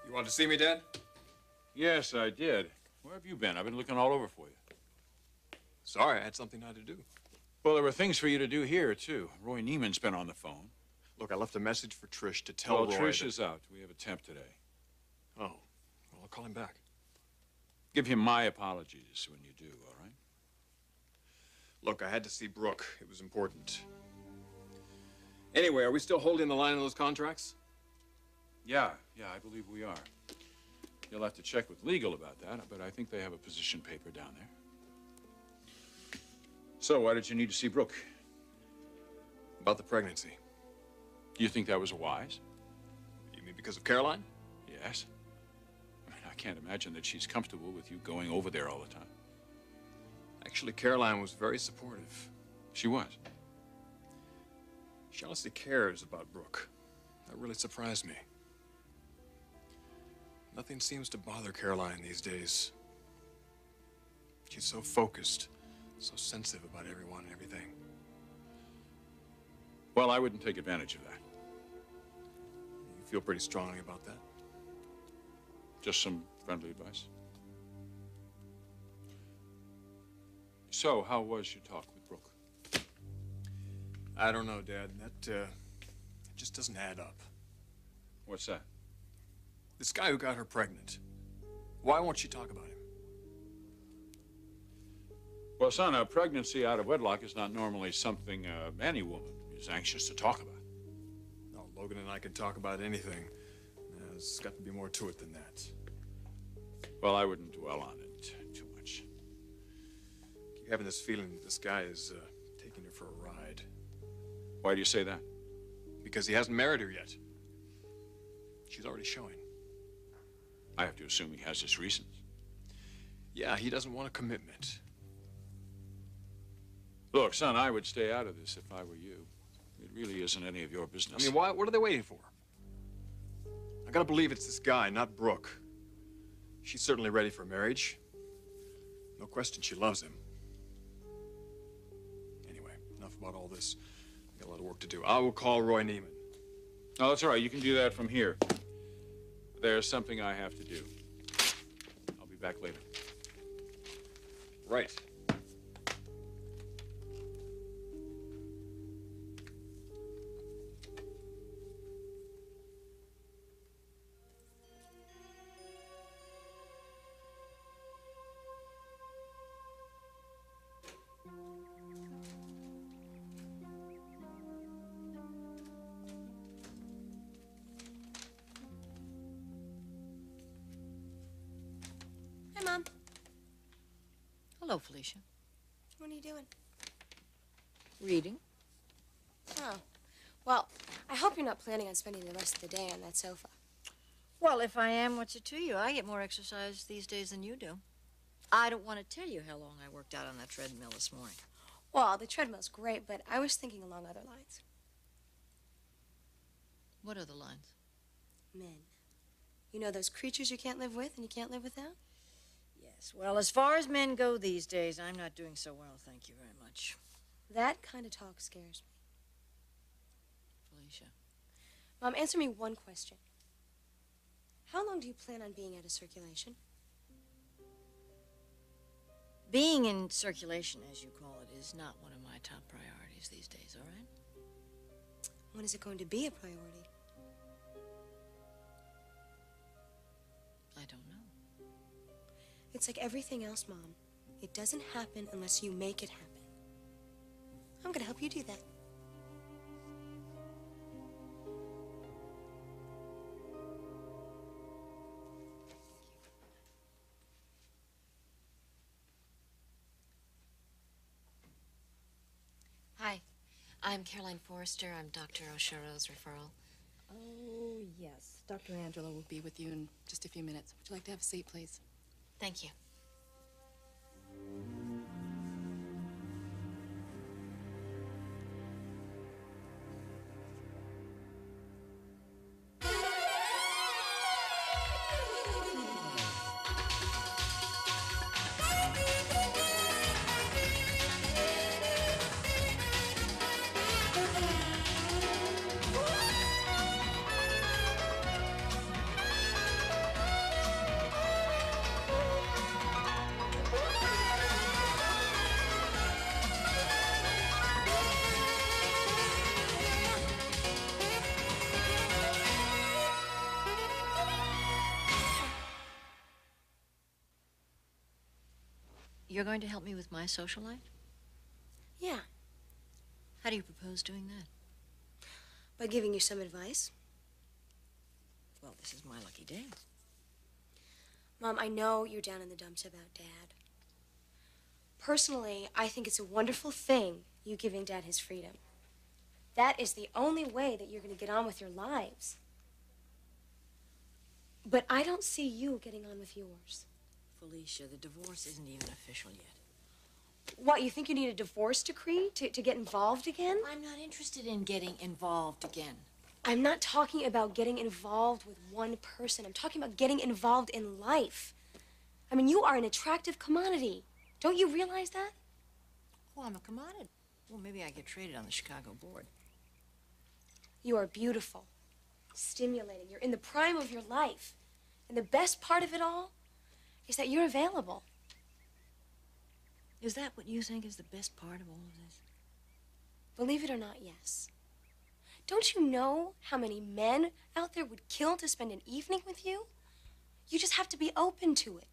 You wanted to see me, Dad? Yes, I did. Where have you been? I've been looking all over for you. Sorry, I had something I had to do. Well, there were things for you to do here, too. Roy Neiman's been on the phone. Look, I left a message for Trish to tell Roy Trish is out. We have a temp today. Oh, well, I'll call him back. Give him my apologies when you do, all right? Look, I had to see Brooke. It was important. Anyway, are we still holding the line on those contracts? Yeah, I believe we are. You'll have to check with legal about that, but I think they have a position paper down there. So, why did you need to see Brooke? About the pregnancy. Do you think that was wise? You mean because of Caroline? Yes. I mean, I can't imagine that she's comfortable with you going over there all the time. Actually, Caroline was very supportive. She was? She honestly cares about Brooke. That really surprised me. Nothing seems to bother Caroline these days. She's so focused, so sensitive about everyone and everything. Well, I wouldn't take advantage of that. You feel pretty strongly about that? Just some friendly advice. So, how was your talk with Brooke? I don't know, Dad. That, it just doesn't add up. What's that? This guy who got her pregnant. Why won't she talk about him? Well, son, a pregnancy out of wedlock is not normally something any woman is anxious to talk about. No, Logan and I can talk about anything. There's got to be more to it than that. Well, I wouldn't dwell on it too much. I keep having this feeling that this guy is taking her for a ride. Why do you say that? Because he hasn't married her yet. She's already showing. I have to assume he has his reasons. Yeah, he doesn't want a commitment. Look, son, I would stay out of this if I were you. It really isn't any of your business. I mean, what are they waiting for? I gotta believe it's this guy, not Brooke. She's certainly ready for marriage. No question she loves him. Anyway, enough about all this. I got a lot of work to do. I will call Roy Neiman. No, that's all right. You can do that from here. There's something I have to do. I'll be back later. Right. Hi, Mom. Hello, Felicia. What are you doing? Reading. Oh. Well, I hope you're not planning on spending the rest of the day on that sofa. Well, if I am, what's it to you? I get more exercise these days than you do. I don't want to tell you how long I worked out on that treadmill this morning. Well, the treadmill's great, but I was thinking along other lines. What other lines? Men. You know those creatures you can't live with and you can't live without? Yes, well, as far as men go these days, I'm not doing so well, thank you very much. That kind of talk scares me. Felicia. Mom, answer me one question. How long do you plan on being out of circulation? Being in circulation, as you call it, is not one of my top priorities these days, all right? When is it going to be a priority? I don't know. It's like everything else, Mom. It doesn't happen unless you make it happen. I'm going to help you do that. Hi, I'm Caroline Forrester. I'm Dr. O'Sharo's referral. Oh, yes. Dr. Angela will be with you in just a few minutes. Would you like to have a seat, please? Thank you. You're going to help me with my social life? Yeah, How do you propose doing that? by giving you some advice. Well, this is my lucky day. Mom, I know you're down in the dumps about Dad. Personally, I think it's a wonderful thing you giving Dad his freedom. That is the only way that you're going to get on with your lives. But I don't see you getting on with yours. Felicia, the divorce isn't even official yet. What, you think you need a divorce decree to get involved again? I'm not interested in getting involved again. I'm not talking about getting involved with one person. I'm talking about getting involved in life. I mean, you are an attractive commodity. Don't you realize that? Oh, I'm a commodity. Well, maybe I get traded on the Chicago board. You are beautiful, stimulating. You're in the prime of your life. And the best part of it all is that you're available. Is that what you think is the best part of all of this? Believe it or not, yes. Don't you know how many men out there would kill to spend an evening with you? You just have to be open to it.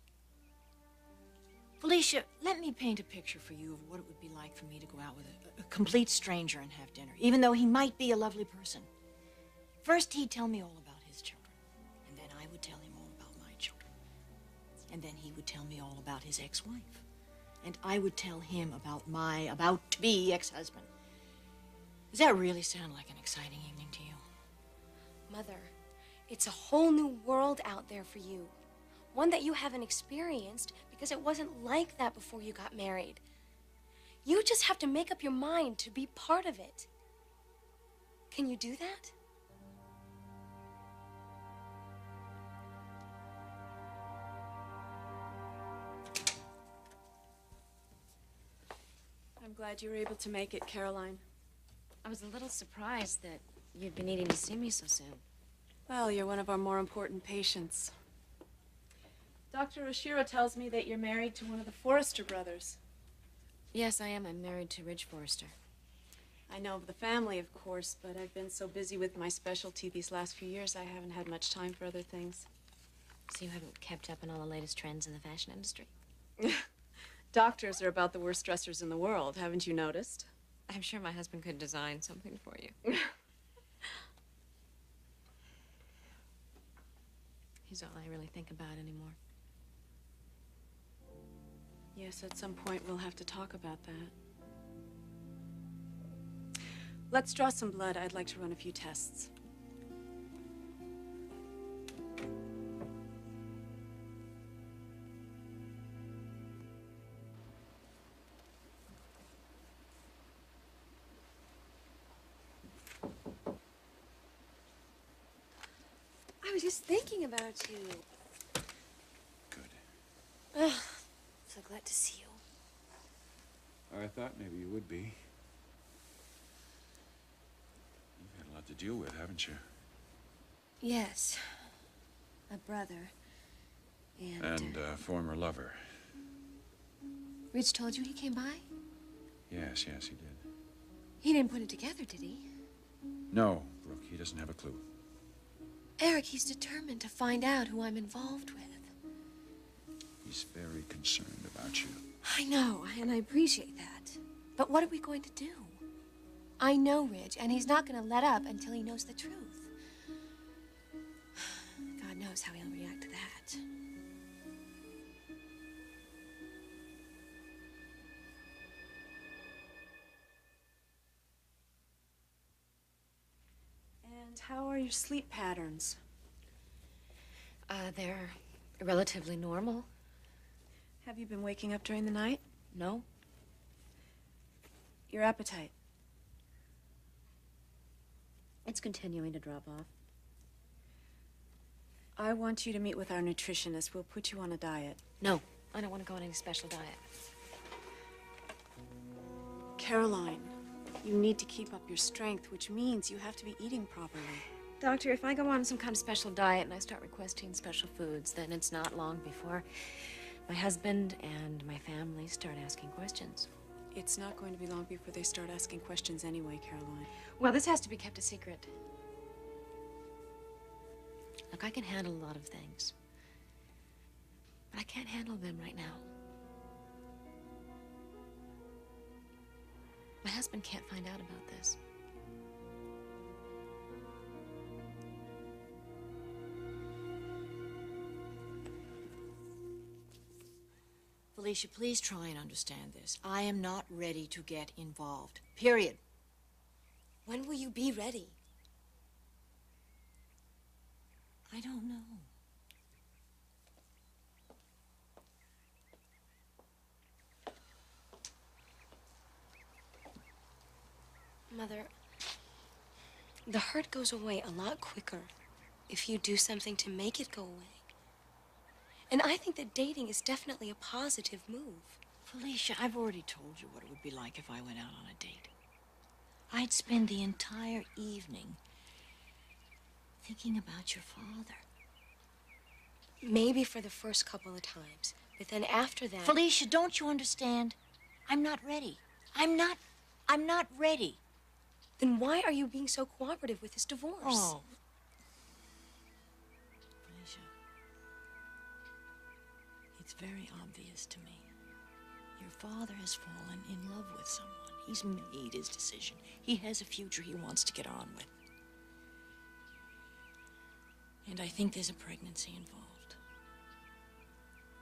Felicia, let me paint a picture for you of what it would be like for me to go out with a complete stranger and have dinner, even though he might be a lovely person. First, he'd tell me all about his children, and then I would tell him all about my children. And then he would tell me all about his ex-wife. And I would tell him about my about-to-be ex-husband. Does that really sound like an exciting evening to you? Mother, it's a whole new world out there for you. One that you haven't experienced because it wasn't like that before you got married. You just have to make up your mind to be part of it. Can you do that? I'm glad you were able to make it, Caroline. I was a little surprised that you'd be needing to see me so soon. Well, you're one of our more important patients. Dr. Oshiro tells me that you're married to one of the Forrester brothers. Yes, I am. I'm married to Ridge Forrester. I know of the family, of course, but I've been so busy with my specialty these last few years, I haven't had much time for other things. So you haven't kept up on all the latest trends in the fashion industry? Doctors are about the worst dressers in the world, haven't you noticed? I'm sure my husband could design something for you. He's all I really think about anymore. Yes, at some point we'll have to talk about that. Let's draw some blood. I'd like to run a few tests. I was just thinking about you. Good. Ugh, so glad to see you. I thought maybe you would be. You've had a lot to deal with, haven't you? Yes. A brother. And a former lover. Rich told you he came by? Yes, he did. He didn't put it together, did he? No, Brooke, he doesn't have a clue. Eric, he's determined to find out who I'm involved with. He's very concerned about you. I know, and I appreciate that. But what are we going to do? I know Ridge, and he's not going to let up until he knows the truth. God knows how he'll react to that. And how are your sleep patterns? They're relatively normal. Have you been waking up during the night? No? Your appetite? It's continuing to drop off. I want you to meet with our nutritionist. We'll put you on a diet. No, I don't want to go on any special diet. Caroline, you need to keep up your strength, which means you have to be eating properly. Doctor, if I go on some kind of special diet and I start requesting special foods, then it's not long before my husband and my family start asking questions. It's not going to be long before they start asking questions anyway, Caroline. Well, this has to be kept a secret. Look, I can handle a lot of things, but I can't handle them right now. husband can't find out about this. Felicia, please try and understand this. I am not ready to get involved. Period. When will you be ready? I don't know. Mother, the hurt goes away a lot quicker if you do something to make it go away. And I think that dating is definitely a positive move. Felicia, I've already told you what it would be like if I went out on a date. I'd spend the entire evening thinking about your father. Maybe for the first couple of times, but then after that... Felicia, don't you understand? I'm not ready. I'm not ready. Then why are you being so cooperative with this divorce? Oh. Felicia, it's very obvious to me. Your father has fallen in love with someone. He's made his decision. He has a future he wants to get on with. And I think there's a pregnancy involved.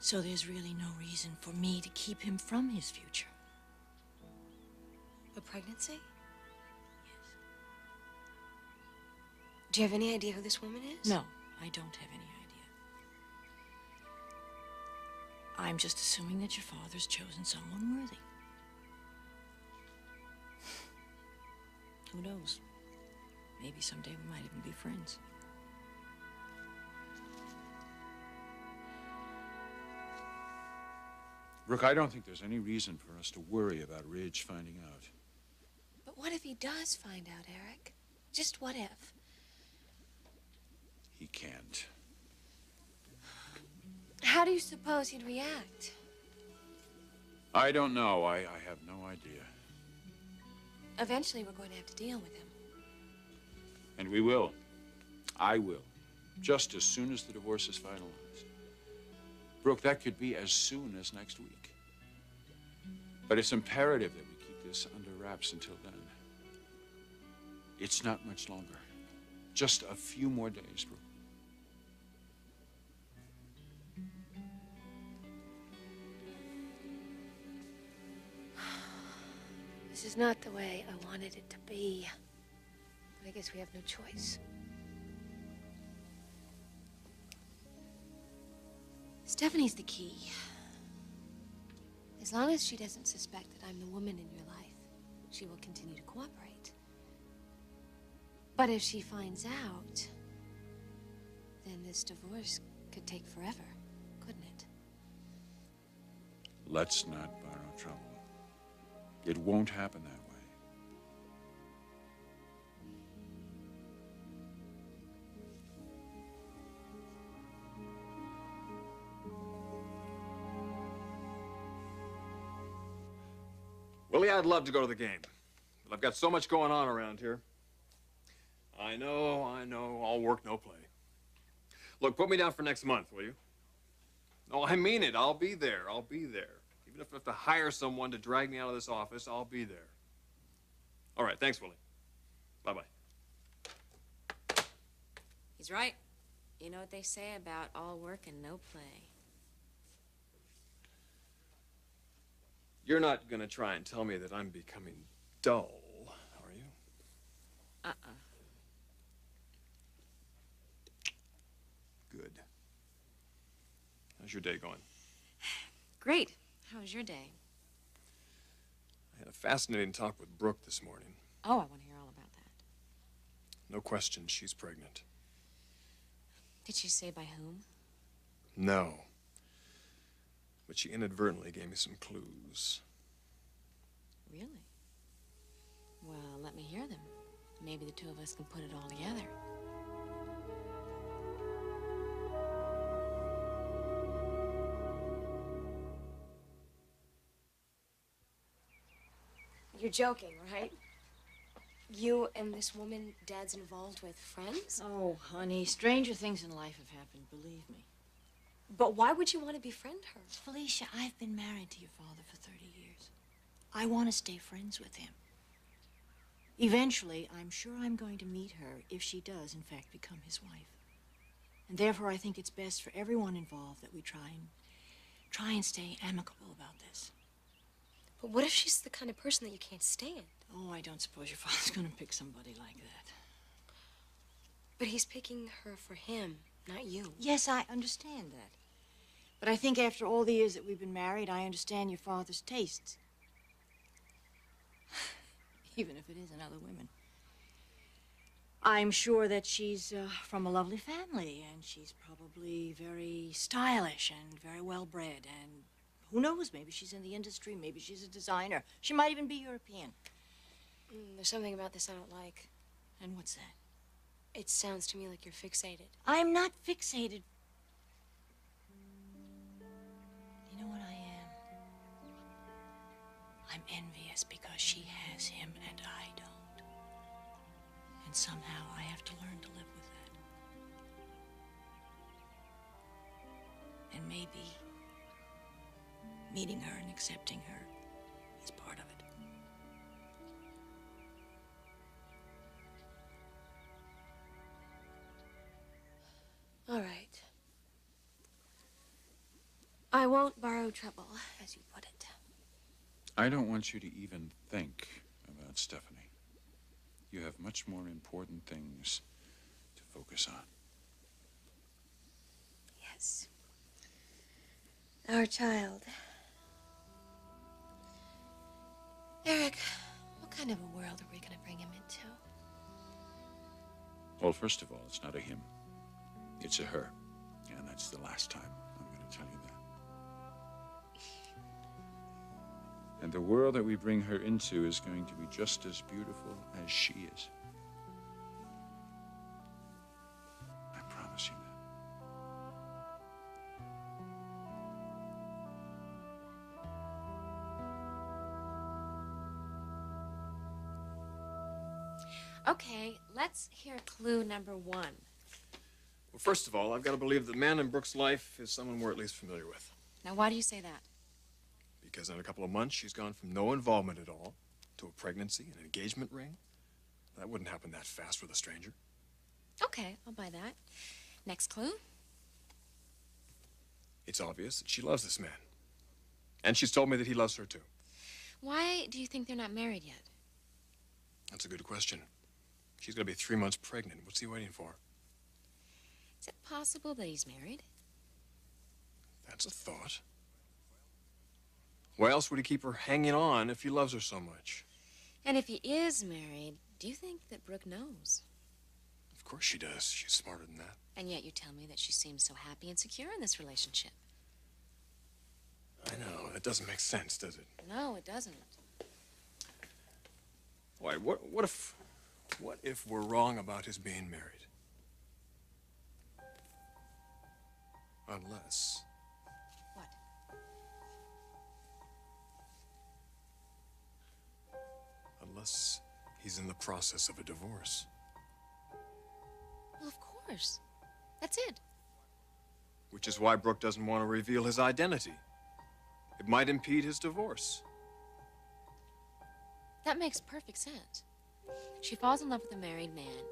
So there's really no reason for me to keep him from his future. A pregnancy? Yes. Do you have any idea who this woman is? No, I don't have any idea. I'm just assuming that your father's chosen someone worthy. Who knows? Maybe someday we might even be friends. Brooke, I don't think there's any reason for us to worry about Ridge finding out. But what if he does find out, Eric? Just what if? He can't. How do you suppose he'd react? I don't know. I have no idea. Eventually, we're going to have to deal with him. And we will. I will. Just as soon as the divorce is finalized. Brooke, that could be as soon as next week. But it's imperative that we keep this under wraps until then. It's not much longer. Just a few more days, Brooke. This is not the way I wanted it to be. But I guess we have no choice. Stephanie's the key. As long as she doesn't suspect that I'm the woman in your life, she will continue to cooperate. But if she finds out, then this divorce could take forever, couldn't it? Let's not borrow trouble. It won't happen that way. Willie, I'd love to go to the game, but I've got so much going on around here. I know, all work, no play. Look, put me down for next month, will you? No, I mean it. I'll be there. Even if I have to hire someone to drag me out of this office, I'll be there. All right, thanks, Willie. Bye-bye. He's right. You know what they say about all work and no play. You're not gonna try and tell me that I'm becoming dull, are you? Good. How's your day going? Great. How was your day? I had a fascinating talk with Brooke this morning. Oh, I want to hear all about that. No question, she's pregnant. Did she say by whom? No. But she inadvertently gave me some clues. Really? Well, let me hear them. Maybe the two of us can put it all together. You're joking, right? You and this woman Dad's involved with, friends? Oh, honey, stranger things in life have happened, believe me. But why would you want to befriend her? Felicia, I've been married to your father for 30 years. I want to stay friends with him. Eventually, I'm sure I'm going to meet her if she does, in fact, become his wife. And therefore, I think it's best for everyone involved that we try and stay amicable about this. But what if she's the kind of person that you can't stand? Oh, I don't suppose your father's going to pick somebody like that. But he's picking her for him, not you. Yes, I understand that. But I think after all the years that we've been married, I understand your father's tastes. Even if it isn't other women. I'm sure that she's from a lovely family, and she's probably very stylish and very well-bred, and who knows, maybe she's in the industry, maybe she's a designer. She might even be European. There's something about this I don't like. And what's that? It sounds to me like you're fixated. I'm not fixated. You know what I am? I'm envious because she has him and I don't. And somehow I have to learn to live with that. And maybe meeting her and accepting her is part of it. All right. I won't borrow trouble, as you put it. I don't want you to even think about Stephanie. You have much more important things to focus on. Yes. Our child. Eric, what kind of a world are we going to bring him into? Well, first of all, it's not a him. It's a her. And that's the last time I'm going to tell you that. And the world that we bring her into is going to be just as beautiful as she is. I promise you that. Okay, let's hear clue number 1. Well, first of all, I've got to believe the man in Brooke's life is someone we're at least familiar with. Now, why do you say that? Because in a couple of months, she's gone from no involvement at all to a pregnancy and an engagement ring. That wouldn't happen that fast with a stranger. Okay, I'll buy that. Next clue? It's obvious that she loves this man. And she's told me that he loves her, too. Why do you think they're not married yet? That's a good question. She's going to be 3 months pregnant. What's he waiting for? Is it possible that he's married? That's a thought. Why else would he keep her hanging on if he loves her so much? And if he is married, do you think that Brooke knows? Of course she does. She's smarter than that. And yet you tell me that she seems so happy and secure in this relationship. I know. That doesn't make sense, does it? No, it doesn't. Why, what if we're wrong about his being married? Unless... What? Unless he's in the process of a divorce. Well, of course. That's it. Which is why Brooke doesn't want to reveal his identity. It might impede his divorce. That makes perfect sense. She falls in love with a married man.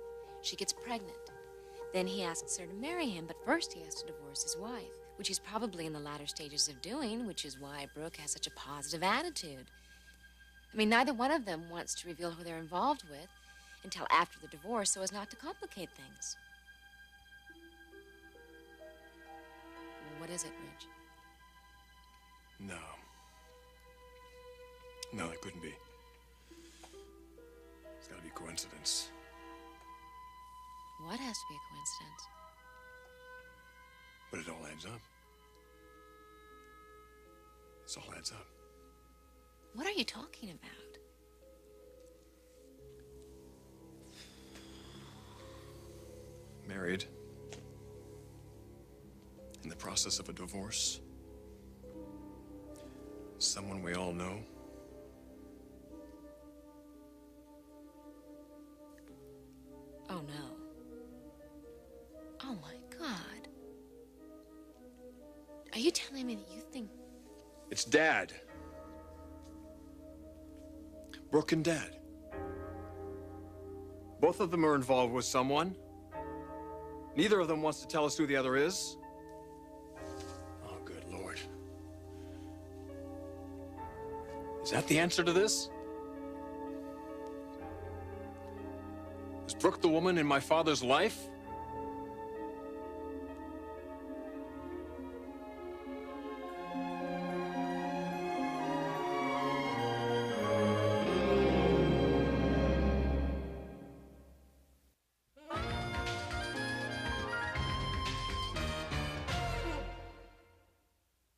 She gets pregnant. Then he asks her to marry him, but first he has to divorce his wife, which he's probably in the latter stages of doing, which is why Brooke has such a positive attitude. I mean, neither one of them wants to reveal who they're involved with until after the divorce so as not to complicate things. What is it, Rich? No. No, it couldn't be. It's gotta be a coincidence. What has to be a coincidence? But it all adds up. This all adds up. What are you talking about? Married. In the process of a divorce. Someone we all know. Oh, no. Oh, my God. Are you telling me that you think... It's Dad. Brooke and Dad. Both of them are involved with someone. Neither of them wants to tell us who the other is. Oh, good Lord. Is that the answer to this? Is Brooke the woman in my father's life?